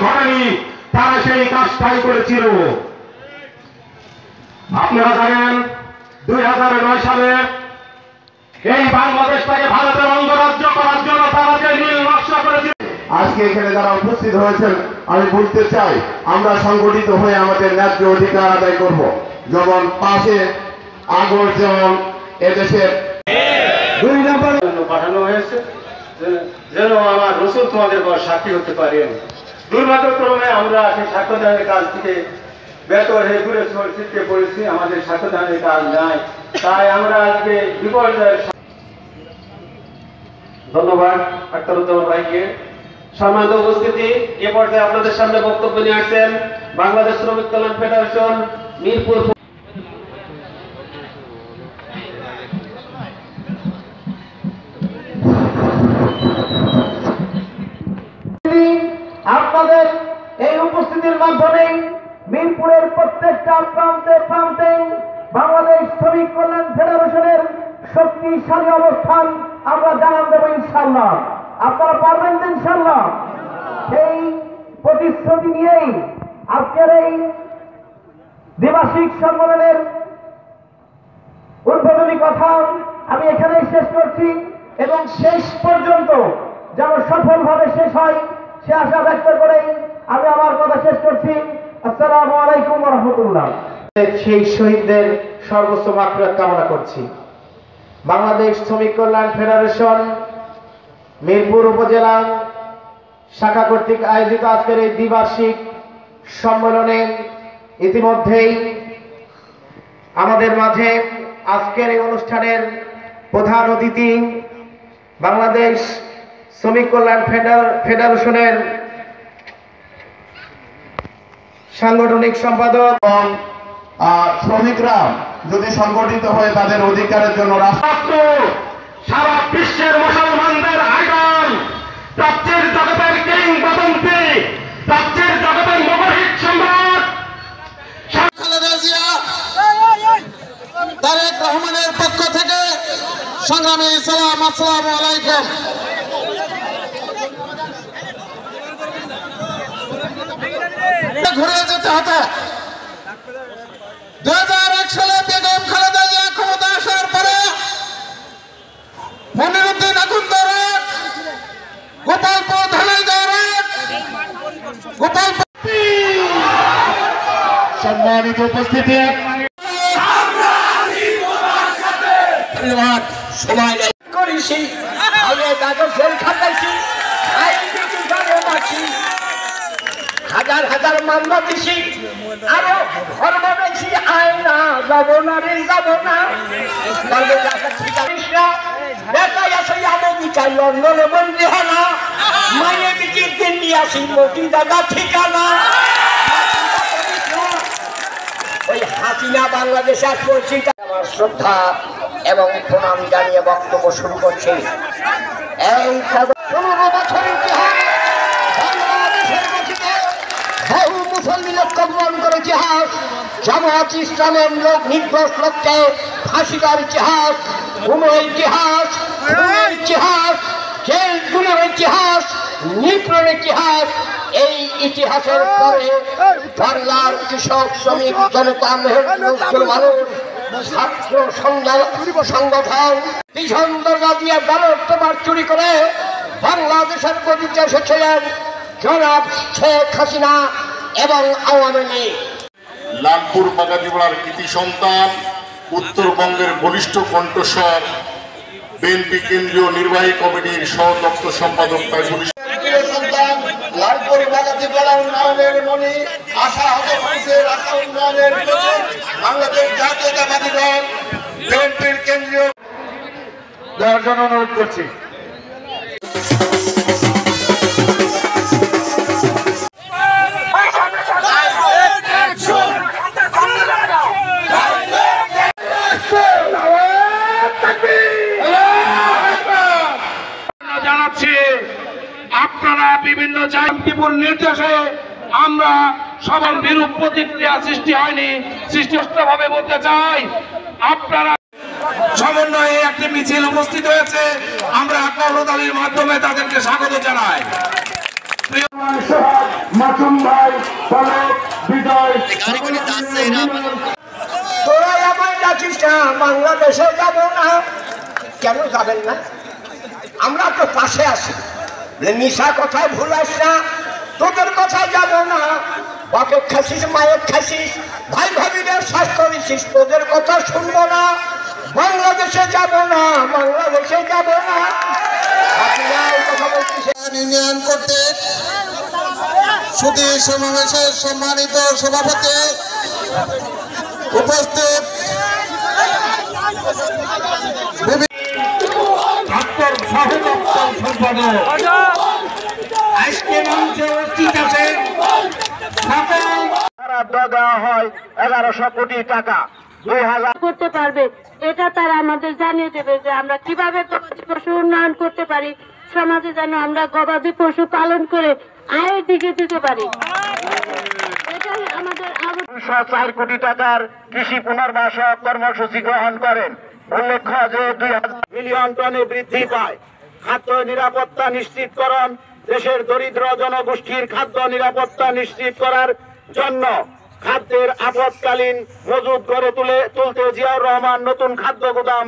ঘটেনি, তারা সেই কাজটাই করেছিল। আপনারা জানেন 2009 সালে এই বাংলাদেশটাকে ভারতের অঙ্গরাজ্য করার জন্য তারা যে নীল নকশা করেছিল। আজকে এখানে যারা উপস্থিত হয়েছেন আমি বলতে চাই, আমরা সংগঠিত হয়ে আমাদের ন্যায্য অধিকার আদায় করব। যেমন 5 আগস্ট যেমন এদেশের 2 নম্বর পাঠানো হয়েছে যেন আমার রসুল তোমাদের পর সাক্ষী হতে পারেন। দুর্ভাগ্যক্রমে আমরা সেই সাক্ষ্যদানের কাজ থেকে ব্যর্থ হয়ে ঘুরে চিত্তে পড়েছি, আমাদের সাক্ষ্যদানের কাজ নাই, তাই আমরা আজকে বিপর্যয়ের। ধন্যবাদ আখতারুজ্জামান ভাইকে। সম্মানিত উপস্থিতি, এ পর্যায়ে আপনাদের সামনে বক্তব্য নিয়ে আসছেন বাংলাদেশ শ্রমিক কল্যাণ ফেডারেশন মিরপুর। আপনাদের এই উপস্থিতির মাধ্যমে মিরপুরের প্রত্যেকটা প্রান্তে প্রান্তে বাংলাদেশ শ্রমিক কল্যাণ ফেডারেশনের শক্তিশালী অবস্থান আমরা জানান দেব ইনশাআল্লাহ। আপনারা পারবেন তো ইনশাআল্লাহ? সেই প্রতিশ্রুতি নিয়েই আজকের এই দ্বিবার্ষিক সম্মেলনের উদ্বোধনী কথা আমি এখানেই শেষ করছি এবং শেষ পর্যন্ত যেন সফলভাবে শেষ হয় সে আশা ব্যক্ত করেই আমি আমার কথা শেষ করছি। আসসালামু আলাইকুম ওয়া রাহমাতুল্লাহ। সেই শহীদদের সর্বোচ্চ মাগফিরাত কামনা করছি। বাংলাদেশ শ্রমিক কল্যাণ ফেডারেশন মিরপুর উপজেলা শাখা কর্তৃক আয়োজিত আজকের এই দ্বিবার্ষিক সম্মেলনে ইতিমধ্যেই আমাদের মাঝে আজকের এই অনুষ্ঠানের প্রধান অতিথি বাংলাদেশ শ্রমিক কল্যাণ ফেডারেশনের সাংগঠনিক সম্পাদক। শ্রমিকরা যদি সংগঠিত হয়ে তাদের অধিকারের জন্য রাষ্ট্র সারা বিশ্বের মুসলমানদের আইডল, প্রাচ্যের জগতের কিংবদন্তি, প্রাচ্যের জগতের মোগহিত সম্রাট খালেদা জিয়া তারেক রহমানের পক্ষ থেকে সংগ্রামী সালাম, আসসালামু আলাইকুম। ঘুরে যেতে হতো 2001 সালে বেগম খালেদা জিয়া ক্ষমতা আসার পরে মনিরুদ্দিন আকুন্দ রোড, গোপালপুর ধনাইদহ রোড, গোপালপুর। সম্মানিত উপস্থিতি, সময় করেছি আমি তাকে জেল খাটাইছি, হাজার হাজার মামলা দিছি, আরো ঘর বানাইছি, আয় না যাবো না রে যাবো না, বেকাই আছে আমেরিকায় লন্ডনে বন্দি হনা, মায়ের দিকে দিল্লি আসি মোটি দাদা ঠিকানা। ওই হাসিনা বাংলাদেশে আসছি। আমার শ্রদ্ধা এবং প্রণাম জানিয়ে বক্তব্য শুরু করছি। এই 15 বছরের ইতিহাস বাংলাদেশের গঠিতে বহু মুসলমান লক্ষ্যগ্রহণ করে ইতিহাস, জামাত ইসলামের লোক নির্দোষ লোককে ফাঁসি দেওয়ার ইতিহাস, গুমের ইতিহাস, খুনের ইতিহাস, জেল জুলের ইতিহাস, নিপীড়নের ইতিহাস। এই ইতিহাসের পরে বাংলার কৃষক, শ্রমিক, জনতা, মেহনতি মানুষ, ছাত্র সংগঠন ভীষণ দরজা দিয়ে ব্যালট পেপার চুরি করে বাংলাদেশের গদিতে এসেছিলেন জনাব শেখ হাসিনা এবং আওয়ামী লীগ। লালপুর বাগাতিপাড়ার কৃতি সন্তান, উত্তরবঙ্গের বলিষ্ঠ কণ্ঠস্বর, বিএনপি কেন্দ্রীয় নির্বাহী কমিটির সহ দপ্তর সম্পাদক তাইজুল ইসলাম, লালপুর বাগাতিপাড়া উন্নয়নের মণি, আশা হজের আশা উন্নয়নের বাংলাদেশ জাতীয়তাবাদী দল বিএনপির কেন্দ্রীয় দেওয়ার জন্য অনুরোধ করছি। জানাচ্ছি আপনারা বিভিন্ন শান্তিপূর্ণ নির্দেশে আমরা সবার বিরূপ প্রতিক্রিয়া সৃষ্টি হয়নি, সৃষ্টিভাবে বলতে চাই আপনারা সমন্বয়ে একটি মিছিল উপস্থিত হয়েছে, আমরা করতালির মাধ্যমে তাদেরকে স্বাগত জানাই। মাসুম ভাই, পলক, বিজয়, তোরা আমায় ডাকিস না, বাংলাদেশে যাব না। কেন যাবেন না? আমরা তো পাশে আছি। মিশা কথায় ভুলাস না, তোদের কথায় যাব না। বাপের খাসিস, মায়ের খাসিস, ভাই ভাবিদের শ্বাস করেছিস, তোদের কথা শুনবো না। বাংলাদেশে যাব না, বাংলাদেশে যাব না। কথা বলছিস ইউনিয়ন কর্তৃক সুধী সমাবেশের সম্মানিত সভাপতি উপস্থিত আজকে মঞ্চে উপস্থিত আছেন দেওয়া হয় 1100 কোটি টাকা। 2000 করতে পারবে, এটা তারা আমাদের জানিয়ে দেবে যে আমরা কিভাবে গবাদি পশু উন্নয়ন করতে পারি, সমাজে যেন আমরা গবাদি পশু পালন করে আয়ের দিকে দিতে পারি। এটাই আমাদের 204 কোটি টাকার কৃষি পুনর্বাসক কর্মসূচি গ্রহণ করেন। উল্লেখ্য যে 2000 মিলিয়ন টনে বৃদ্ধি পায়। খাদ্য নিরাপত্তা নিশ্চিতকরণ, দেশের দরিদ্র জনগোষ্ঠীর খাদ্য নিরাপত্তা নিশ্চিত করার জন্য খাদ্যের আপৎকালীন মজুদ গড়ে তুলতে জিয়াউর রহমান নতুন খাদ্য গুদাম